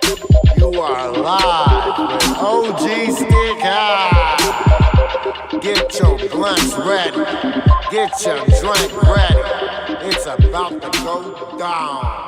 You are live with OG Stick High. Get your blunts ready. Get your drink ready. It's about to go down.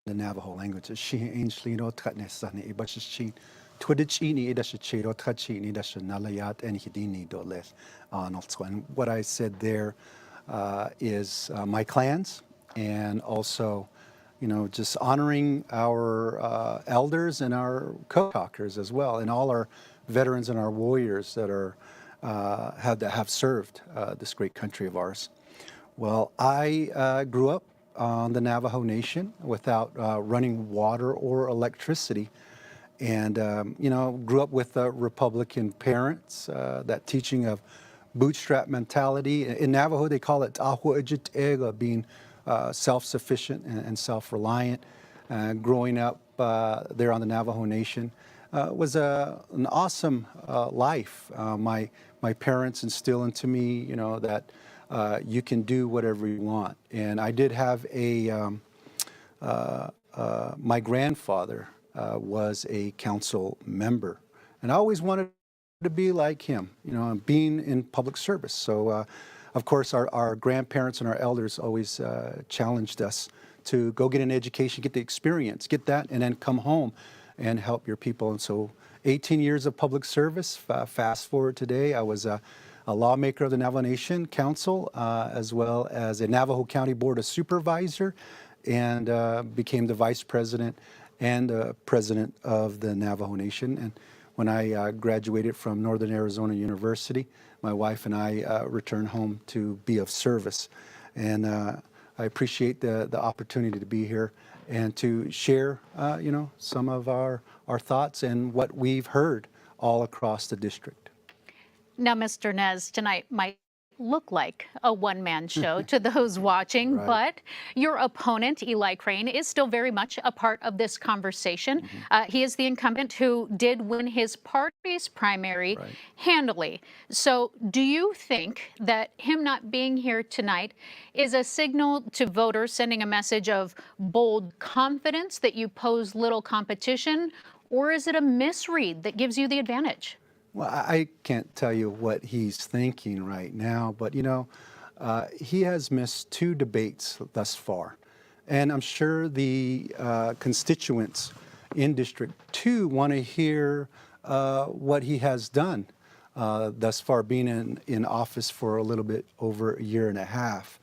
The Navajo language. She ain't no tratnesani, but she Twitchini idashiro trachini dasanalayat and hidini doles. And what I said there is my clans, and also, just honoring our elders and our co-talkers as well, and all our veterans and our warriors that are have served this great country of ours. Well, I grew up on the Navajo Nation without running water or electricity. And, grew up with Republican parents, that teaching of bootstrap mentality. In Navajo, they call it tahuajitega, being self-sufficient and self-reliant. Growing up there on the Navajo Nation was an awesome life. My parents instilled into me, that you can do whatever you want. And I did have my grandfather was a council member, and I always wanted to be like him, being in public service. So, of course, our grandparents and our elders always challenged us to go get an education, get the experience, get that, and then come home and help your people. And so 18 years of public service. Fast forward today, I was a lawmaker of the Navajo Nation Council, as well as a Navajo County Board of Supervisor, and became the vice president and president of the Navajo Nation. And when I graduated from Northern Arizona University, my wife and I returned home to be of service. And I appreciate the opportunity to be here and to share, some of our thoughts and what we've heard all across the district. Now, Mr. Nez, tonight might look like a one-man show to those watching, Right. but your opponent, Eli Crane, is still very much a part of this conversation. He is the incumbent who did win his party's primary handily. So do you think that him not being here tonight is a signal to voters, sending a message of bold confidence that you pose little competition, or is it a misread that gives you the advantage? Well, I can't tell you what he's thinking right now, but he has missed 2 debates thus far. And I'm sure the constituents in District 2 want to hear what he has done thus far, being in office for a little bit over a year and a half.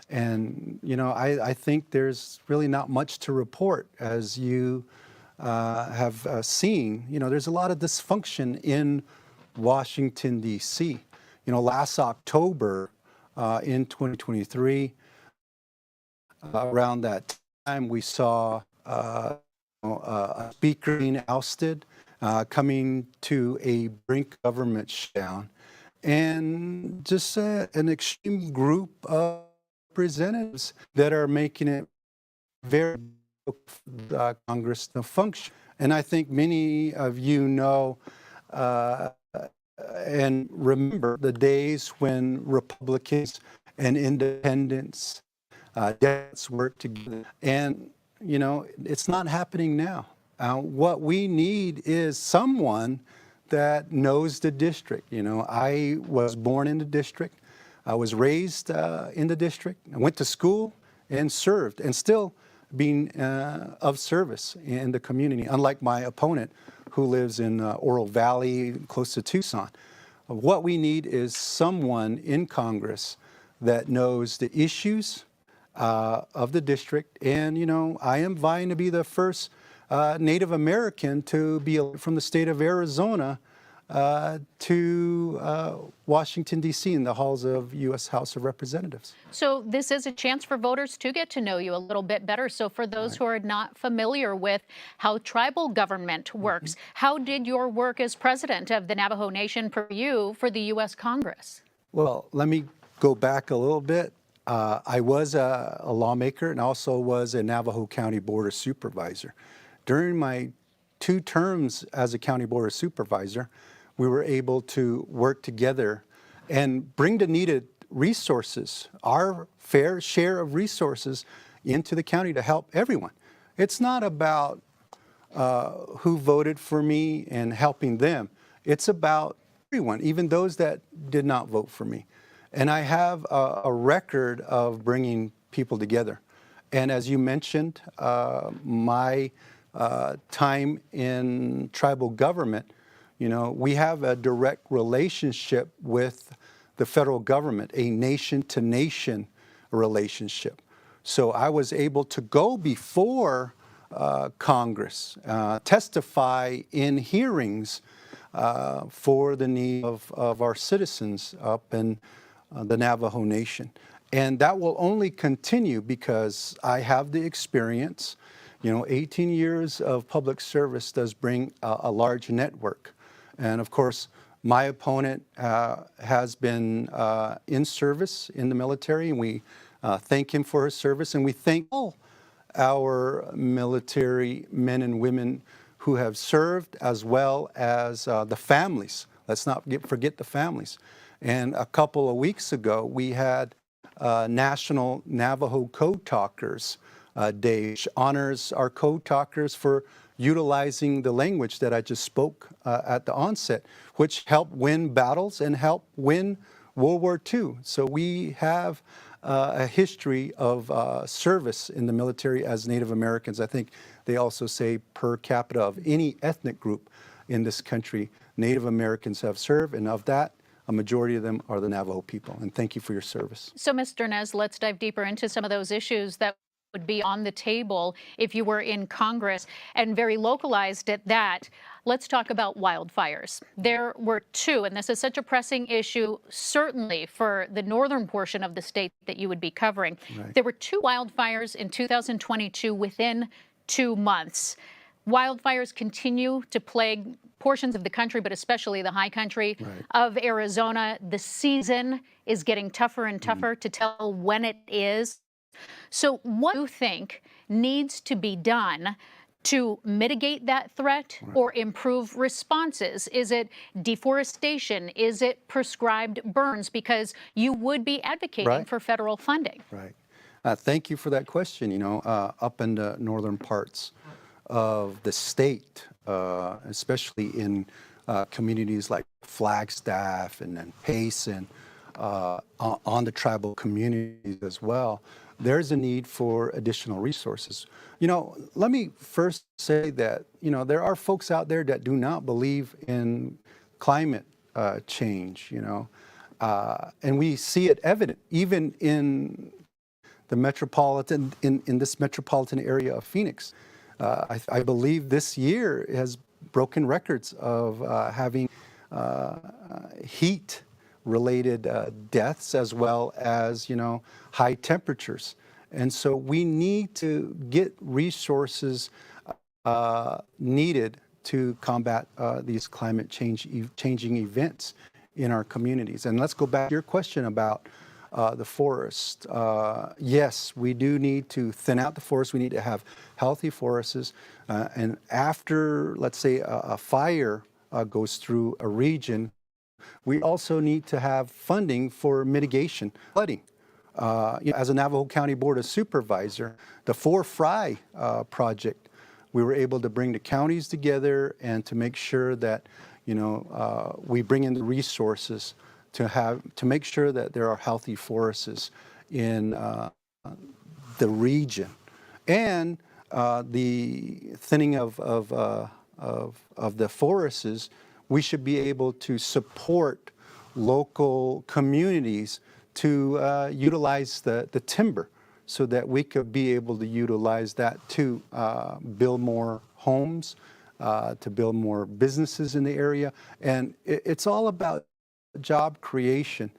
And, I think there's really not much to report, as you have seen. There's a lot of dysfunction in Washington, D.C. Last October in 2023, around that time, we saw a speaker being ousted, coming to a brink government shutdown, and just an extreme group of representatives that are making it very Congress to function. And I think many of you know and remember the days when Republicans and independents, Democrats worked together. And, you know, it's not happening now. What we need is someone that knows the district. You know, I was born in the district. I was raised in the district. I went to school and served, and still being of service in the community, unlike my opponent who lives in Oro Valley, close to Tucson. What we need is someone in Congress that knows the issues of the district. And, you know, I am vying to be the first Native American to be elected from the state of Arizona to Washington, D.C. in the halls of U.S. House of Representatives. So this is a chance for voters to get to know you a little bit better. So for those who are not familiar with how tribal government works, how did your work as president of the Navajo Nation prepare you for the U.S. Congress? Well, let me go back a little bit. I was a lawmaker and also was a Navajo County Board of Supervisor. During my 2 terms as a County Board of Supervisor, we were able to work together and bring the needed resources, our fair share of resources, into the county to help everyone. It's not about who voted for me and helping them. It's about everyone, even those that did not vote for me. And I have a record of bringing people together. And as you mentioned, my time in tribal government, you know, we have a direct relationship with the federal government, a nation-to-nation relationship. So I was able to go before Congress, testify in hearings for the need of our citizens up in the Navajo Nation. And that will only continue because I have the experience. You know, 18 years of public service does bring a large network. And of course, my opponent has been in service in the military, and we thank him for his service, and we thank all our military men and women who have served, as well as the families. Let's not forget the families. And a couple of weeks ago, we had National Navajo Code Talkers Day, which honors our code talkers for utilizing the language that I just spoke at the onset, which helped win battles and helped win World War II. So we have a history of service in the military as Native Americans. I think they also say per capita of any ethnic group in this country, Native Americans have served, and of that, a majority of them are the Navajo people. And thank you for your service. So, Mr. Nez, let's dive deeper into some of those issues that would be on the table if you were in Congress, and very localized at that. Let's talk about wildfires. There were 2, and this is such a pressing issue, certainly for the northern portion of the state that you would be covering. Right. There were 2 wildfires in 2022 within 2 months. Wildfires continue to plague portions of the country, but especially the high country of Arizona. The season is getting tougher and tougher to tell when it is. So what do you think needs to be done to mitigate that threat or improve responses? Is it deforestation? Is it prescribed burns? Because you would be advocating for federal funding. Right. Thank you for that question. You know, up in the northern parts of the state, especially in communities like Flagstaff and then Pace and on the tribal communities as well, there's a need for additional resources. You know, let me first say that, you know, there are folks out there that do not believe in climate change, you know, and we see it evident even in the metropolitan, in this metropolitan area of Phoenix. I believe this year has broken records of having heat related deaths, as well as, you know, high temperatures. And so we need to get resources needed to combat these climate changing events in our communities. And let's go back to your question about the forest. Yes, we do need to thin out the forest. We need to have healthy forests. And after, let's say, a fire goes through a region, we also need to have funding for mitigation, flooding. As a Navajo County Board of Supervisor, the 4Fry project, we were able to bring the counties together and to make sure that, we bring in the resources to make sure that there are healthy forests in the region, and the thinning of the forests. We should be able to support local communities to utilize the timber, so that we could be able to utilize that to build more homes, to build more businesses in the area. And it's all about job creation.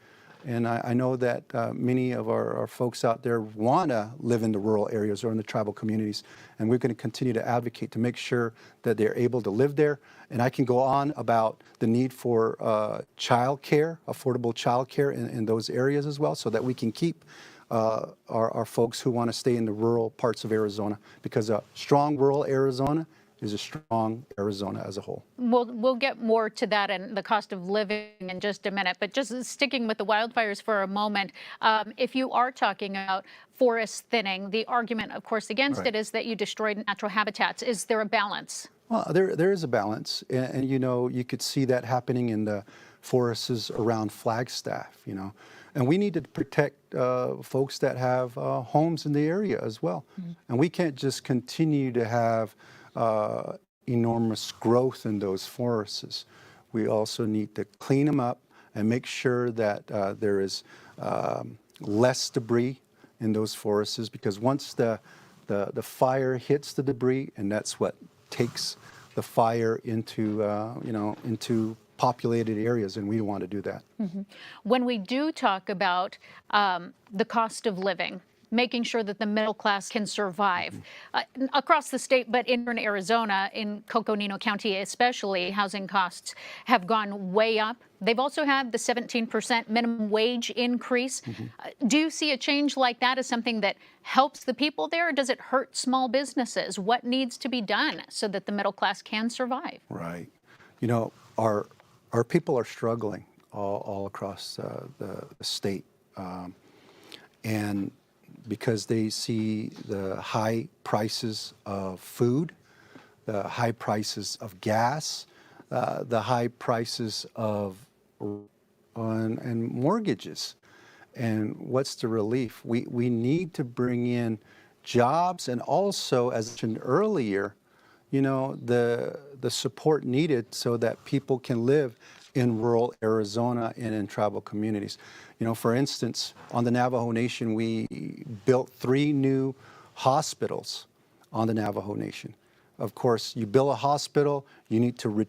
And I know that many of our folks out there want to live in the rural areas or in the tribal communities, and we're going to continue to advocate to make sure that they're able to live there. And I can go on about the need for child care, affordable child care in those areas as well, so that we can keep our folks who want to stay in the rural parts of Arizona, because a strong rural Arizona is a strong Arizona as a whole. We'll get more to that and the cost of living in just a minute, but just sticking with the wildfires for a moment, if you are talking about forest thinning, the argument, of course, against it is that you destroyed natural habitats. Is there a balance? Well, there is a balance, and you could see that happening in the forests around Flagstaff, and we need to protect folks that have homes in the area as well. And we can't just continue to have enormous growth in those forests. We also need to clean them up and make sure that there is less debris in those forests, because once the fire hits the debris, and that's what takes the fire into into populated areas, and we want to do that. When we do talk about the cost of living, making sure that the middle class can survive across the state, but in Arizona, in Coconino County especially, housing costs have gone way up. They've also had the 17% minimum wage increase. Do you see a change like that as something that helps the people there, or does it hurt small businesses? What needs to be done so that the middle class can survive? Right. Our people are struggling all across the state, and because they see the high prices of food, the high prices of gas, the high prices of and mortgages. And what's the relief? We need to bring in jobs, and also, as I mentioned earlier, the support needed so that people can live in rural Arizona and in tribal communities. For instance, on the Navajo Nation, we built 3 new hospitals on the Navajo Nation. Of course, you build a hospital, you need to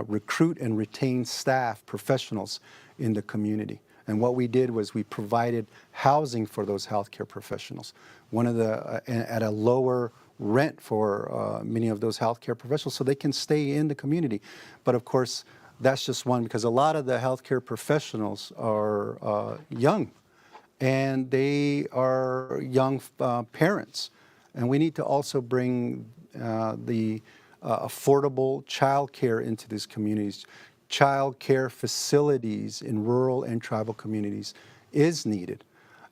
recruit and retain staff, professionals in the community. And what we did was we provided housing for those healthcare professionals. At a lower rent for many of those healthcare professionals, so they can stay in the community. But of course, that's just one, because a lot of the healthcare professionals are young, and they are young parents. And we need to also bring the affordable child care into these communities. Child care facilities in rural and tribal communities is needed.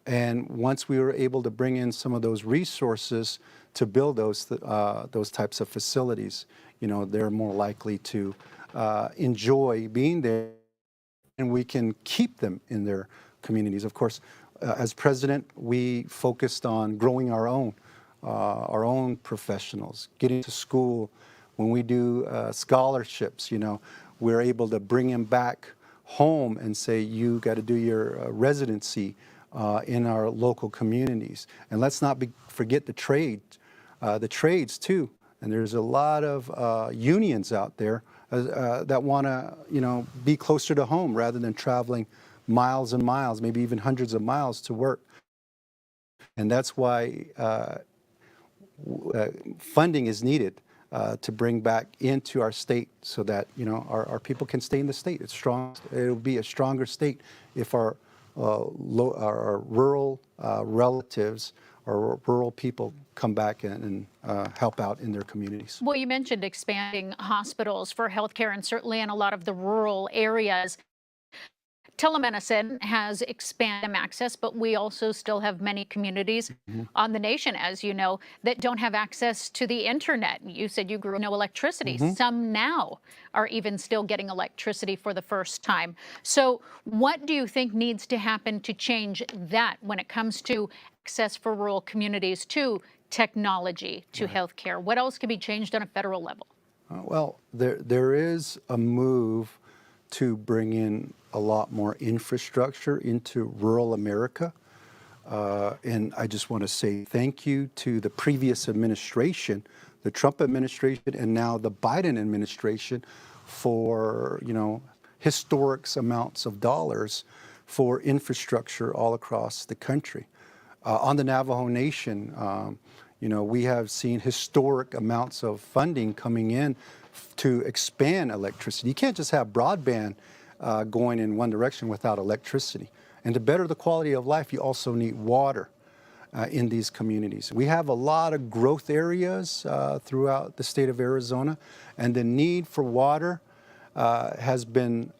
And once we were able to bring in some of those resources to build those types of facilities, they're more likely to enjoy being there, and we can keep them in their communities. Of course, as president, we focused on growing our own professionals, getting to school. When we do scholarships, we're able to bring them back home and say, you got to do your residency in our local communities. And let's not forget the trades too. And there's a lot of unions out there that want to, be closer to home rather than traveling miles and miles, maybe even hundreds of miles to work. And that's why funding is needed to bring back into our state so that, our people can stay in the state. It's strong. It'll be a stronger state if our rural relatives or rural people come back and help out in their communities. Well, you mentioned expanding hospitals for healthcare, and certainly in a lot of the rural areas. Telemedicine has expanded access, but we also still have many communities on the nation, as you know, that don't have access to the internet. You said you grew up no electricity. Some now are even still getting electricity for the first time. So what do you think needs to happen to change that when it comes to access for rural communities to technology, to healthcare? What else can be changed on a federal level? Well, there is a move to bring in a lot more infrastructure into rural America. And I just want to say thank you to the previous administration, the Trump administration, and now the Biden administration for, historic amounts of dollars for infrastructure all across the country. On the Navajo Nation, we have seen historic amounts of funding coming in to expand electricity. You can't just have broadband going in one direction without electricity. And to better the quality of life, you also need water in these communities. We have a lot of growth areas throughout the state of Arizona, and the need for water has been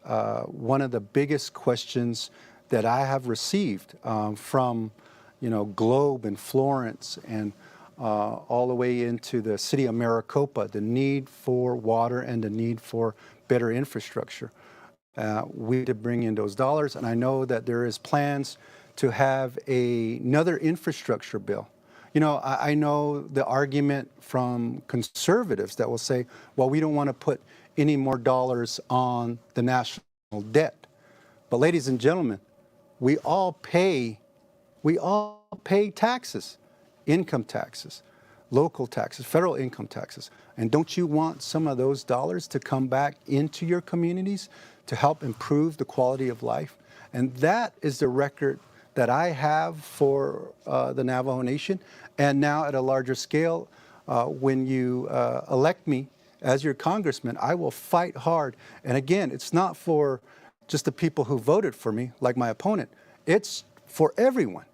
one of the biggest questions that I have received from, Globe and Florence and all the way into the city of Maricopa, the need for water and the need for better infrastructure. We need to bring in those dollars, and I know that there is plans to have another infrastructure bill. I know the argument from conservatives that will say, well, we don't want to put any more dollars on the national debt. But ladies and gentlemen, we all pay taxes. Income taxes, local taxes, federal income taxes. And don't you want some of those dollars to come back into your communities to help improve the quality of life? And that is the record that I have for the Navajo Nation. And now at a larger scale, when you elect me as your congressman, I will fight hard. And again, it's not for just the people who voted for me, like my opponent. It's for everyone,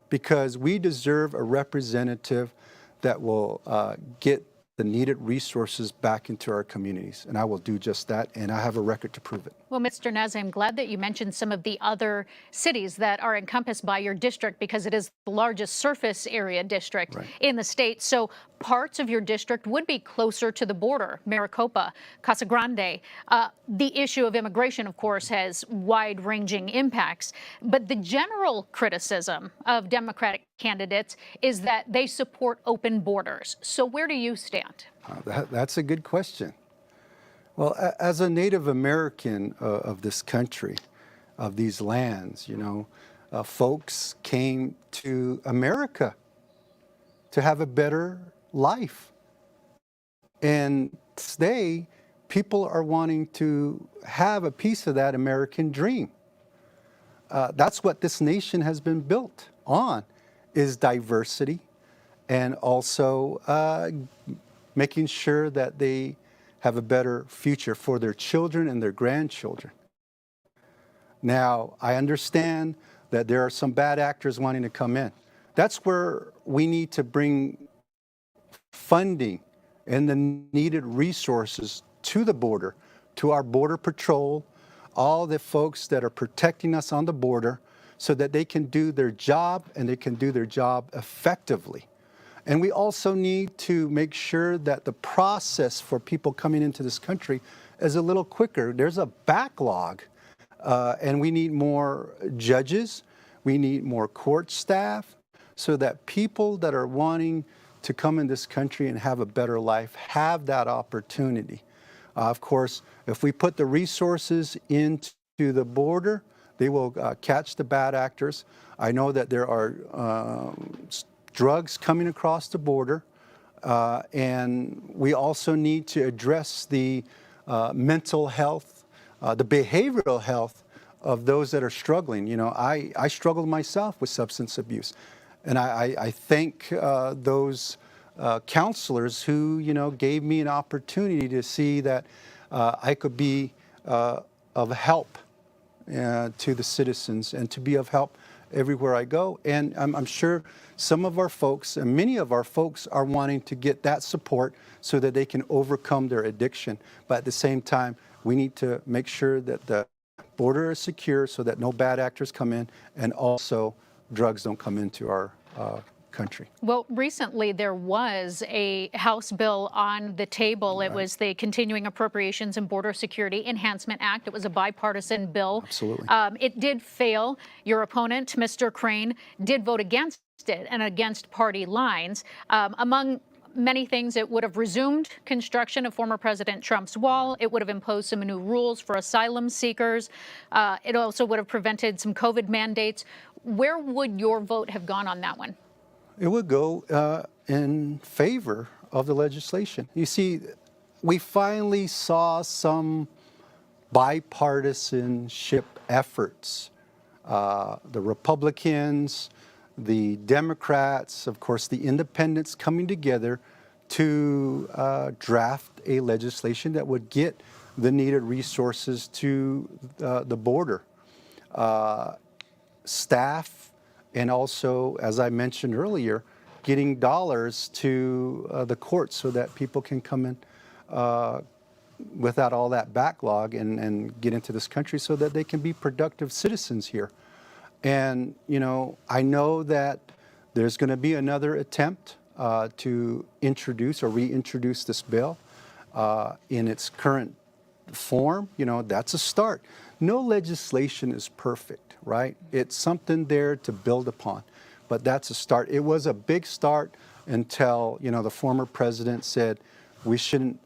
because we deserve a representative that will get the needed resources back into our communities. And I will do just that, and I have a record to prove it. Well, Mr. Nez, I'm glad that you mentioned some of the other cities that are encompassed by your district, because it is the largest surface area district in the state. So parts of your district would be closer to the border, Maricopa, Casa Grande. The issue of immigration, of course, has wide-ranging impacts. But the general criticism of Democratic candidates is that they support open borders. So where do you stand? That's a good question. Well, as a Native American of this country, of these lands, folks came to America to have a better life. And today, people are wanting to have a piece of that American dream. That's what this nation has been built on, is diversity, and also making sure that they have a better future for their children and their grandchildren. Now, I understand that there are some bad actors wanting to come in. That's where we need to bring funding and the needed resources to the border, to our Border Patrol, all the folks that are protecting us on the border, so that they can do their job, and they can do their job effectively. And we also need to make sure that the process for people coming into this country is a little quicker. There's a backlog, and we need more judges. We need more court staff, so that people that are wanting to come in this country and have a better life have that opportunity. Of course, if we put the resources into the border, they will catch the bad actors. I know that there are drugs coming across the border, and we also need to address the mental health, the behavioral health of those that are struggling. I struggled myself with substance abuse. And I thank those counselors who, gave me an opportunity to see that I could be of help to the citizens and to be of help everywhere I go. And I'm sure some of our folks, and many of our folks, are wanting to get that support so that they can overcome their addiction. But at the same time, we need to make sure that the border is secure so that no bad actors come in, and also drugs don't come into our country. Well, recently there was a House bill on the table. It was the Continuing Appropriations and Border Security Enhancement Act. It was a bipartisan bill. Absolutely. It did fail. Your opponent, Mr. Crane, did vote against it and against party lines. Among many things, it would have resumed construction of former President Trump's wall. It would have imposed some new rules for asylum seekers. It also would have prevented some COVID mandates. Where would your vote have gone on that one? It would go in favor of the legislation. You see, we finally saw some bipartisanship efforts. The Republicans, the Democrats, of course, the independents coming together to draft a legislation that would get the needed resources to the border. Staff, and also, as I mentioned earlier, getting dollars to the courts so that people can come in without all that backlog and get into this country so that they can be productive citizens here. And, I know that there's going to be another attempt to introduce or reintroduce this bill in its current form. That's a start. No legislation is perfect, right? It's something there to build upon, but that's a start. It was a big start until, the former president said we shouldn't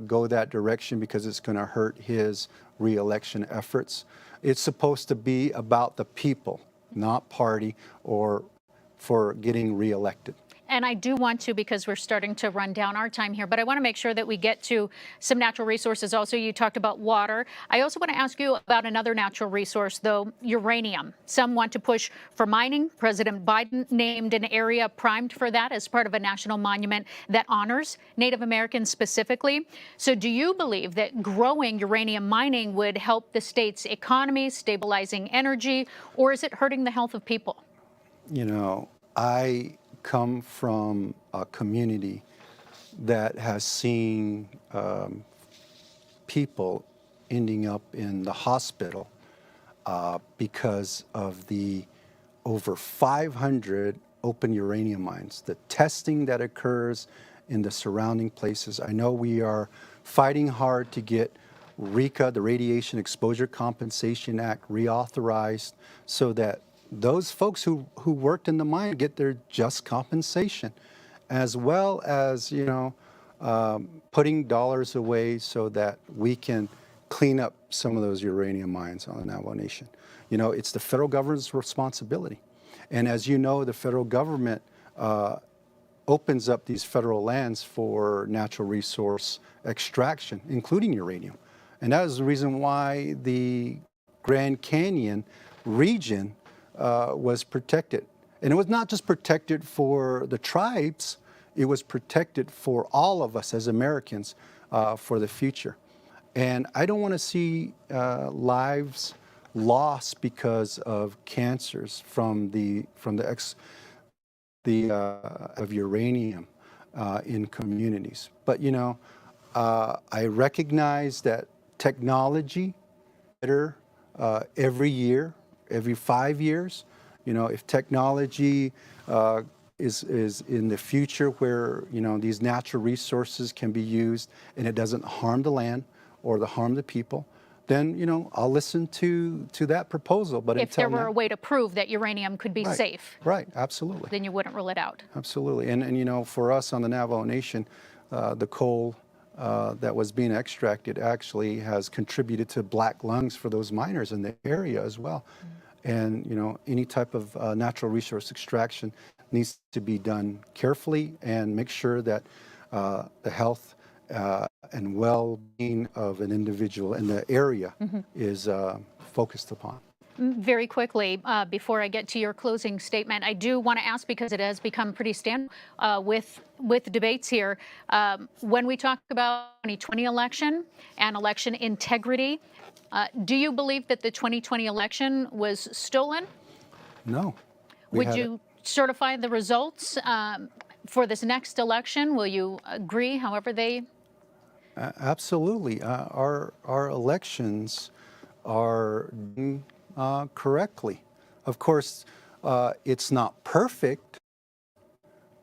go that direction because it's going to hurt his reelection efforts. It's supposed to be about the people, not party or for getting reelected. And I do want to, because we're starting to run down our time here, but I want to make sure that we get to some natural resources. Also, you talked about water. I also want to ask you about another natural resource, though, uranium. Some want to push for mining. President Biden named an area primed for that as part of a national monument that honors Native Americans specifically. So do you believe that growing uranium mining would help the state's economy, stabilizing energy, or is it hurting the health of people? I come from a community that has seen people ending up in the hospital because of the over 500 open uranium mines, the testing that occurs in the surrounding places. I know we are fighting hard to get RECA, the Radiation Exposure Compensation Act, reauthorized so that those folks who worked in the mine get their just compensation, as well as, putting dollars away so that we can clean up some of those uranium mines on the Navajo Nation. It's the federal government's responsibility. And as you know, the federal government opens up these federal lands for natural resource extraction, including uranium. And that is the reason why the Grand Canyon region was protected. And it was not just protected for the tribes, it was protected for all of us as Americans for the future. And I don't want to see lives lost because of cancers from of uranium in communities. But I recognize that technology better every year. Every 5 years, if technology is in the future where, these natural resources can be used and it doesn't harm the land or harm the people, then, I'll listen to that proposal. But if there were a way to prove that uranium could be safe. Right, absolutely. Then you wouldn't rule it out. Absolutely. And for us on the Navajo Nation, the coal that was being extracted actually has contributed to black lungs for those miners in the area as well. And, any type of natural resource extraction needs to be done carefully and make sure that the health and well-being of an individual in the area is focused upon. Very quickly, before I get to your closing statement, I do want to ask, because it has become pretty standard with debates here, when we talk about 2020 election and election integrity, do you believe that the 2020 election was stolen? No. Would you certify the results for this next election? Will you agree, however they? Absolutely. Our elections are done correctly. Of course, it's not perfect,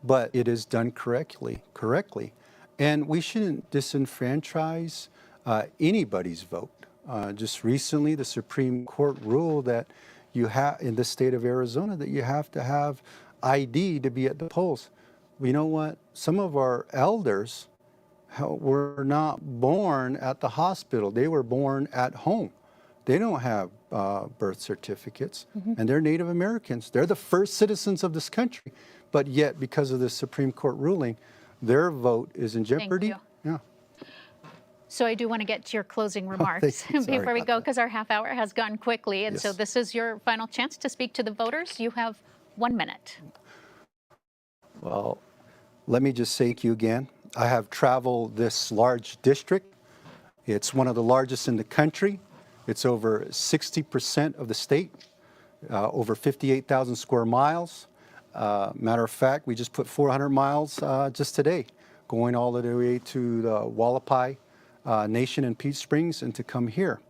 but it is done correctly. And we shouldn't disenfranchise anybody's vote. Just recently, the Supreme Court ruled that you have, in the state of Arizona, that you have to have ID to be at the polls. You know what? Some of our elders were not born at the hospital. They were born at home. They don't have birth certificates, and they're Native Americans. They're the first citizens of this country, but yet, because of the Supreme Court ruling, their vote is in jeopardy. Thank you. Yeah. So I do want to get to your closing remarks before we go, because our half hour has gone quickly, and so this is your final chance to speak to the voters. You have 1 minute. Well, let me just say thank you again. I have traveled this large district. It's one of the largest in the country. It's over 60% of the state, over 58,000 square miles. Matter of fact, we just put 400 miles just today, going all the way to the Wallapai Nation in Peach Springs and to come here.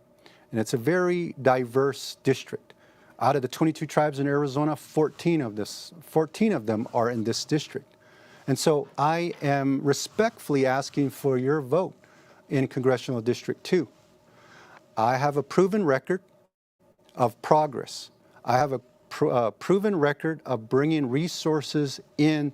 And it's a very diverse district. Out of the 22 tribes in Arizona, 14 of them are in this district. And so I am respectfully asking for your vote in Congressional District 2. I have a proven record of progress. I have a proven record of bringing resources in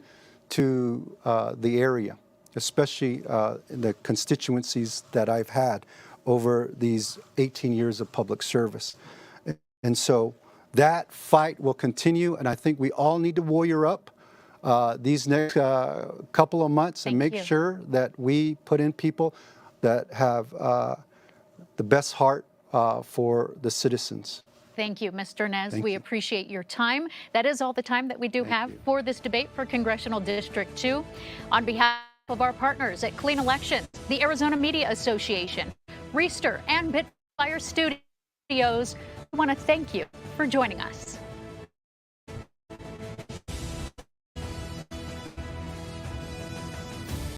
to the area, especially in the constituencies that I've had over these 18 years of public service. And so that fight will continue, and I think we all need to warrior up these next couple of months and make sure that we put in people that have the best heart for the citizens. Thank you, Mr. Nez. Thank we you. appreciate your time. That is all the time that we do have for this debate for Congressional District 2. On behalf of our partners at Clean Elections, the Arizona Media Association, Reister, and Bitfire Studios, we want to thank you for joining us.